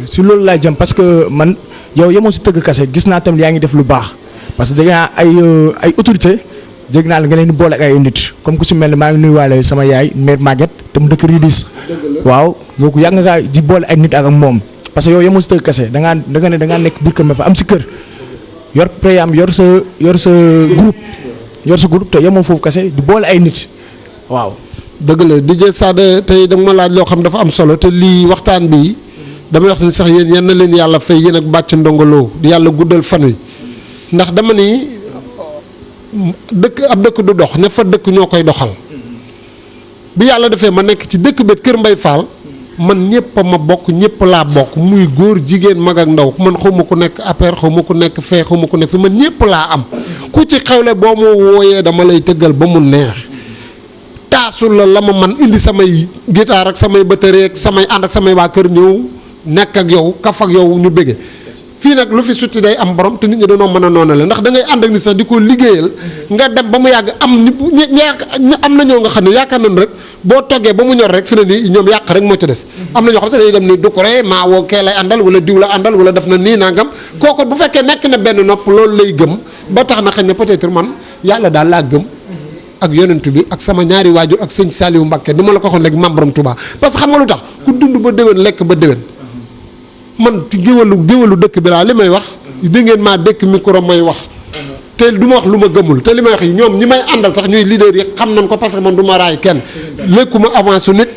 si loolu laa jëm parce que man yow yemoo si tëgg kase gis naa tamit yaa ngi def lu baax parce que dégg naa ay autorité dégg naa la nga leen di boole ak ay nit comme ku si mel ne maa ngi nuyuwaale sama yaay mère Maguette te mu dëkk Ridis. waaw donc yàgg nga di boole ay nit ak moom parce que yow yemoo si tëgg kase da ngaa nekk biir kër ma fa am si kër yor préam yor sa groupe te yemoo foofu kase di boole ay nit waaw. dëgg la DJ Sada tey dama laaj loo xam dafa am solo te lii waxtaan bi damay wax ni sax yéen na leen yàlla fay yéen ak bàcc ndongoloo di yàlla guddal fan wi ndax dama ni ab dëkk du dox ne fa dëkk ñoo koy doxal bi yàlla defee ma nekk ci dëkk bet Kër Mbay Fall man ñëpp ma bokk ñëpp laa bokk muy góor jigéen mag ak ndaw man xaw ma ku nekk APR xaw ma ku nekk fee xaw ma ku nekk fi man ñëpp laa am ku ci xewle boo ma wooyee dama lay tëggal ba mu neex taasul la ma man indi samay guitare ak samay batterie ak samay ànd ak samay waa kër ñëw nekk ak yow kaf ak yow ñu bëgge fii nag lu fi sutti day am borom te nit ñi dañoo mën a noonale ndax da ngay ànd ak ni sax di ko liggéeyal nga dem ba mu yàgg am na ñoo nga xam ne yaakaar nañ rek boo toggee ba mu ñor rek fi ne nii ñoom yàq rek moo ci des am na ñoo xam ne dañuy dem ni du ko ree maa woo kee lay àndal wala diw la àndal wala def na nii nangam kooku bu fekkee nekk na benn nopp loolu lay gëm ba tax na xëy na peut-être man yàlla daal laa gëm ak yonent bi ak sama ñaari waajur ak sëñ Saliou Mbacké ni ma la ko waxoon léegi membre Touba parce que xam nga lu tax ku dund ba déwén lekk ba déwén man ci géwalu dëkk bi laa li may wax di ngeen maa dëkk micro may wax te du ma wax lu ma gëmul te li may wax yi ñoom ñi may àndal sax ñuy leader yi xam nañ ko parce que man du ma raay kenn lekkuma avance su nit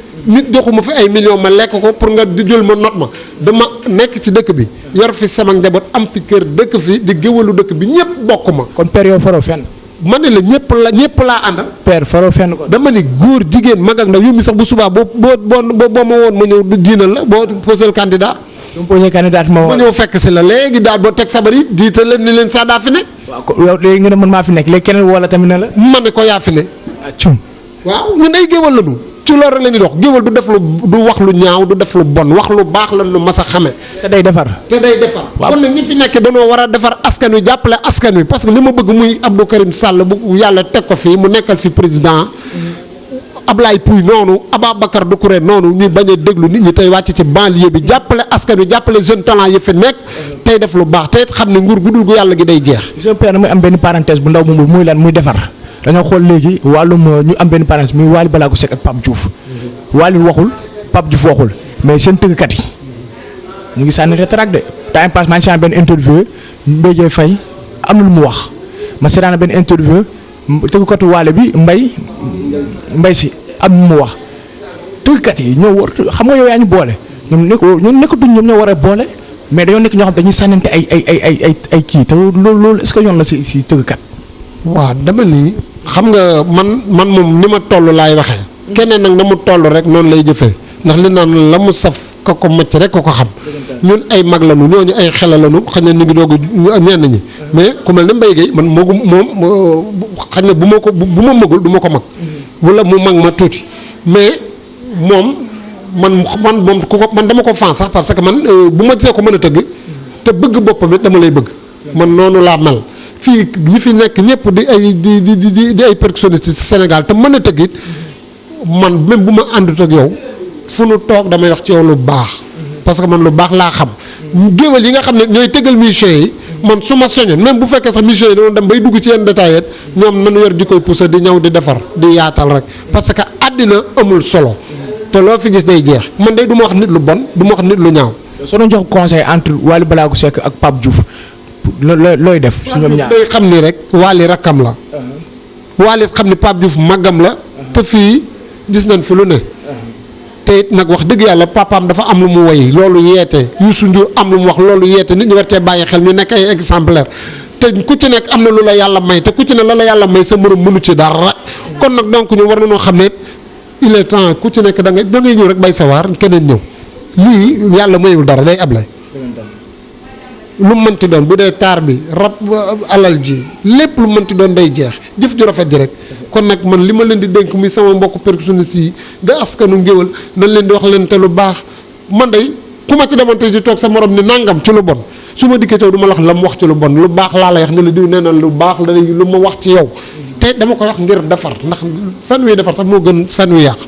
joxuma fi ay millions ma lekk ko pour nga di jël ma not ma dama nekk ci dëkk bi yor fi sama njaboot am fi kër dëkk fi di géwalu dëkk bi ñëpp bokk ma kon père yow faroo fenn ma ne la ñëpp laa àndal. père faroo fenn ko. dama ni góor jigéen mag ak ndaw yow mi sax bu subaa boo ma woon ma ñëw diinal la boo posé candidat. su ma posé candidat ma ñëw fekk si la léegi daal boo teg sabar yi diital leen ni leen saa daa fi ne. waaw yow léegi nga ne man maa fi nekk léegi keneen wala tamit ne la. ma ne ko yaa fi ne. waaw ñun ay géwal la ñu ci loolu la ñuy dox géwal du def lu du wax lu ñaaw du def lu bon wax lu baax la lu mas a xame te day defar. waaw kon nag ñi fi nekk dañoo war a defar askan wi jàppale askan wi parce que li ma bëgg muy Abdou Karim Sall bu yàlla teg ko fii mu nekkal fi président Ablaye Pouy noonu Ababacar Doucouré noonu ñuy bañ a déglu nit ñi tey wàcc ci banlieue bi jàppale askan wi jàppale jeune talent yi fi nekk tey def lu baax tey xam ne nguur gu dul gu yàlla gi day jeex. je père muy am benn parenthèse bu ndaw moom muy lan muy defar. dañoo xool léegi wàllum ñu am benn parenthèse muy Wally Ballago Seck ak Pape Diouf Wally waxul Pape Diouf waxul mais seen tëggkat yi ñu ngi sànni rétract de temps passe maa ngi sànni benn interview Mbéjee Faye am na lu mu wax ma seetaan benn interview tëggkatu Wally bi mbay si am lu mu wax tëggkat yi ñoo war xam nga yow yaa ñu boole ñoom nekkatuñ ñoom ñoo war a boole mais dañoo nekk ñoo xam dañuy sànnante ay kii te loolu est-ce que yoon la si tëggkat. waaw dama ni xam nga man moom ni ma toll laay waxee keneen nag na mu toll rek noonu lay jëfee ndax li naan la mu saf ko ko macc rek ko xam ñun ay mag lañu ñooñu ay xele lañu xëy na ñu ngi doog a ñenn ñi mais ku mel ne Mbaye Gueye man moom xëy na bu ma mëgul du ma ko mag wala mu mag ma tuuti mais man ku ko man dama ko fan sax parce que man bu ma gisee ko mën a tëgg te bëgg boppam it dama lay bëgg man noonu laa mel fii ñi fi nekk ñëpp di ay percussionniste ci Sénégal te mën a tëgg it man même bu ma àndut ak yow fu nu toog damay wax ci yow lu baax parce que man lu baax laa xam géwél yi nga xam ne ñooy tëggal musiciens yi man su ma soñoon même bu fekkee sax musiciens yi doon dem bay dugg ci yenn détails ñoom nañu yor di koy pousser di ñëw di defar di yaatal rek parce que àddina amul solo te loo fi gis day jeex man day du ma wax nit lu bon du ma wax nit lu ñaaw. soo doon jox conseil entre Wally Ballago Seck ak Pape Diouf looy def su ñoom ñaar day xam ni rek Wally rakkam la Wally xam ni Pape Diouf màggam la te fii gis nañ fi lu ne te it nag wax dëgg yàlla papaam dafa am lu mu woy loolu yeete Youssou Ndour am lu mu wax loolu yeete nit ñi war cee bàyyi xel ñu nekk ay exemplaire te ku ci nekk am na lu la yàlla may te ku ci ne la yàlla may sa morom mënu ci dara kon nag donc ñu war nañoo xam ne il est temps ku ci nekk da ngay ñëw rek bay sawaar keneen ñëw lii yàlla mayul dara day ablay lu mënti doon bu dee taar bi rab alal ji lépp lu mënti doon day jeex jëf ju rafet ji rek kon nag man li ma leen di dénk muy sama mbokk percussionniste yi da askanu ngéwal nañ leen di wax leen te lu baax man day ku ma ci demante di toog sa morom ni nangam ci lu bon su ma dikkee taw du ma la wax la mu wax ci lu bon lu baax laa lay wax ne la diw nee na lu baax la lu ma wax ci yow te dama koy wax ngir defar ndax fen wi defar sax moo gën fen wi yàq